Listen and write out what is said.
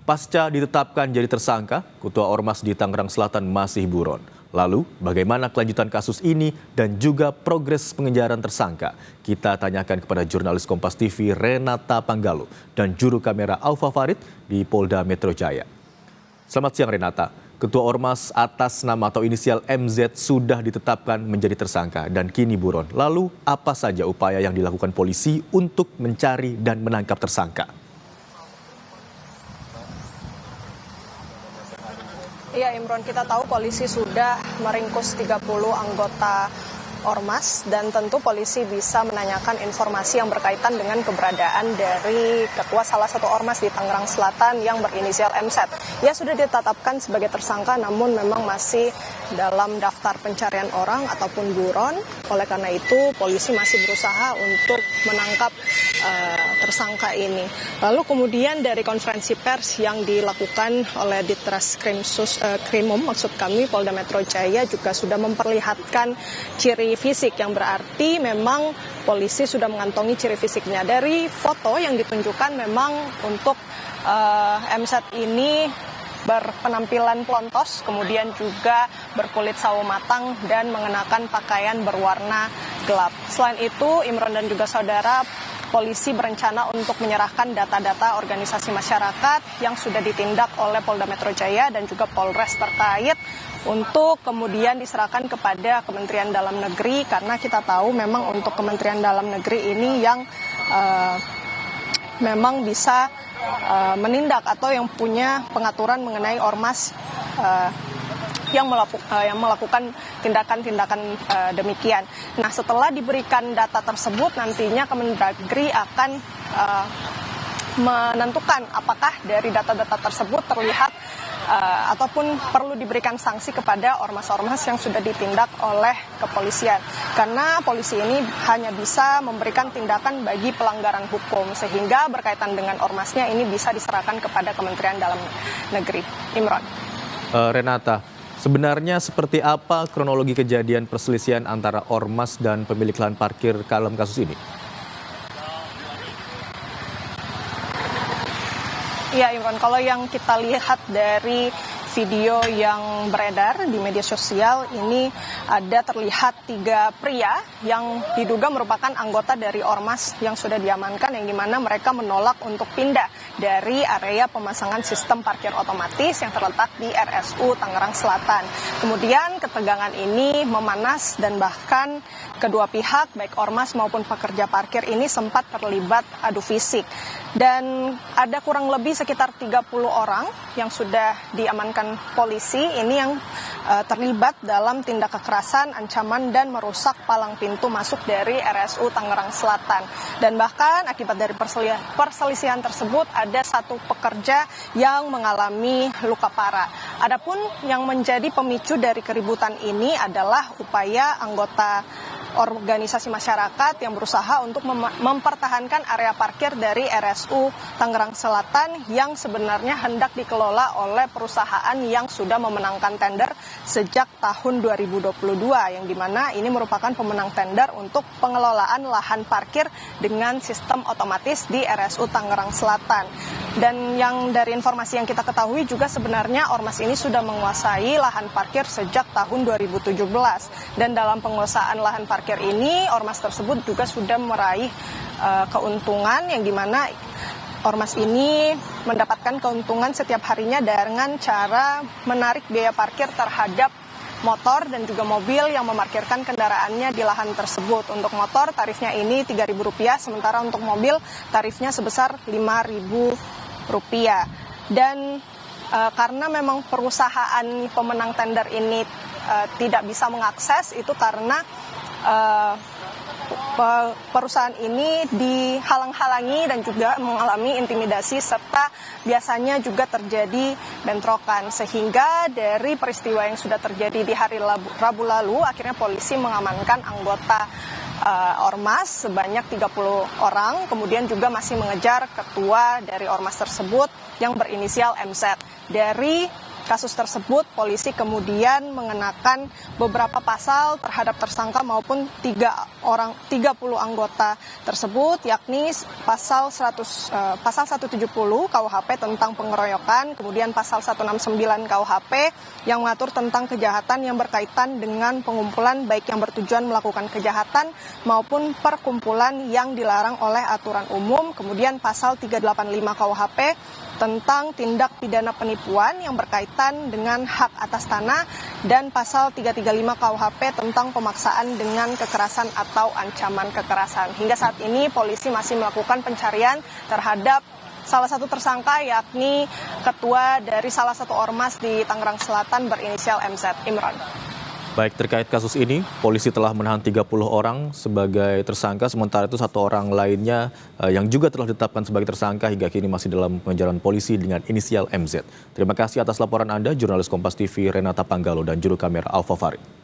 Pasca ditetapkan jadi tersangka, Ketua Ormas di Tangerang Selatan masih buron. Lalu, bagaimana kelanjutan kasus ini dan juga progres pengejaran tersangka? Kita tanyakan kepada jurnalis Kompas TV Renata Panggalo dan juru kamera Aufa Farid di Polda Metro Jaya. Selamat siang Renata. Ketua Ormas atas nama atau inisial MZ sudah ditetapkan menjadi tersangka dan kini buron. Lalu, apa saja upaya yang dilakukan polisi untuk mencari dan menangkap tersangka? Iya Imron, kita tahu polisi sudah meringkus 30 anggota Ormas dan tentu polisi bisa menanyakan informasi yang berkaitan dengan keberadaan dari ketua salah satu Ormas di Tangerang Selatan yang berinisial MZ. Ia sudah ditetapkan sebagai tersangka namun memang masih dalam daftar pencarian orang ataupun buron. Oleh karena itu polisi masih berusaha untuk menangkap tersangka ini. Lalu kemudian dari konferensi pers yang dilakukan oleh Ditreskrimum maksud kami Polda Metro Jaya juga sudah memperlihatkan ciri fisik yang berarti memang polisi sudah mengantongi ciri fisiknya. Dari foto yang ditunjukkan memang untuk MZ ini berpenampilan plontos, kemudian juga berkulit sawo matang dan mengenakan pakaian berwarna gelap. Selain itu, Imron dan juga saudara, polisi berencana untuk menyerahkan data-data organisasi masyarakat yang sudah ditindak oleh Polda Metro Jaya dan juga Polres terkait untuk kemudian diserahkan kepada Kementerian Dalam Negeri, karena kita tahu memang untuk Kementerian Dalam Negeri ini yang memang bisa menindak atau yang punya pengaturan mengenai ormas yang melakukan tindakan-tindakan demikian. Nah, setelah diberikan data tersebut, nantinya Kemendagri akan menentukan apakah dari data-data tersebut terlihat ataupun perlu diberikan sanksi kepada ormas-ormas yang sudah ditindak oleh kepolisian. Karena polisi ini hanya bisa memberikan tindakan bagi pelanggaran hukum, sehingga berkaitan dengan ormasnya ini bisa diserahkan kepada Kementerian Dalam Negeri. Imron. Renata, sebenarnya seperti apa kronologi kejadian perselisihan antara ormas dan pemilik lahan parkir dalam kasus ini? Ya Imron, kalau yang kita lihat dari video yang beredar di media sosial ini ada terlihat 3 pria yang diduga merupakan anggota dari Ormas yang sudah diamankan, yang dimana mereka menolak untuk pindah dari area pemasangan sistem parkir otomatis yang terletak di RSU Tangerang Selatan. Kemudian ketegangan ini memanas dan bahkan kedua pihak baik Ormas maupun pekerja parkir ini sempat terlibat adu fisik. Dan ada kurang lebih sekitar 30 orang yang sudah diamankan polisi ini yang terlibat dalam tindak kekerasan, ancaman dan merusak palang pintu masuk dari RSU Tangerang Selatan. Dan bahkan akibat dari perselisihan tersebut ada 1 pekerja yang mengalami luka parah. Adapun yang menjadi pemicu dari keributan ini adalah upaya anggota organisasi masyarakat yang berusaha untuk mempertahankan area parkir dari RSU Tangerang Selatan yang sebenarnya hendak dikelola oleh perusahaan yang sudah memenangkan tender sejak tahun 2022, yang dimana ini merupakan pemenang tender untuk pengelolaan lahan parkir dengan sistem otomatis di RSU Tangerang Selatan. Dan yang dari informasi yang kita ketahui juga sebenarnya Ormas ini sudah menguasai lahan parkir sejak tahun 2017. Dan dalam penguasaan lahan parkir ini, Ormas tersebut juga sudah meraih keuntungan, yang dimana Ormas ini mendapatkan keuntungan setiap harinya dengan cara menarik biaya parkir terhadap motor dan juga mobil yang memarkirkan kendaraannya di lahan tersebut. Untuk motor tarifnya ini Rp3.000, sementara untuk mobil tarifnya sebesar Rp5.000. Dan karena memang perusahaan pemenang tender ini tidak bisa mengakses itu karena perusahaan ini dihalang-halangi dan juga mengalami intimidasi serta biasanya juga terjadi bentrokan, sehingga dari peristiwa yang sudah terjadi di hari Rabu lalu akhirnya polisi mengamankan anggota Ormas sebanyak 30 orang, kemudian juga masih mengejar ketua dari Ormas tersebut yang berinisial MZ. Dari kasus tersebut, polisi kemudian mengenakan beberapa pasal terhadap tersangka maupun 30 anggota tersebut, yakni pasal 170 KUHP tentang pengeroyokan, kemudian pasal 169 KUHP yang mengatur tentang kejahatan yang berkaitan dengan pengumpulan baik yang bertujuan melakukan kejahatan maupun perkumpulan yang dilarang oleh aturan umum, kemudian pasal 385 KUHP tentang tindak pidana penipuan yang berkaitan dengan hak atas tanah, dan pasal 335 KUHP tentang pemaksaan dengan kekerasan atau ancaman kekerasan. Hingga saat ini polisi masih melakukan pencarian terhadap salah satu tersangka, yakni ketua dari salah satu ormas di Tangerang Selatan berinisial MZ. Imran. Baik, terkait kasus ini, polisi telah menahan 30 orang sebagai tersangka, sementara itu satu orang lainnya yang juga telah ditetapkan sebagai tersangka hingga kini masih dalam pengejaran polisi dengan inisial MZ. Terima kasih atas laporan Anda, jurnalis Kompas TV Renata Panggalo dan juru kamera Alfa Farid.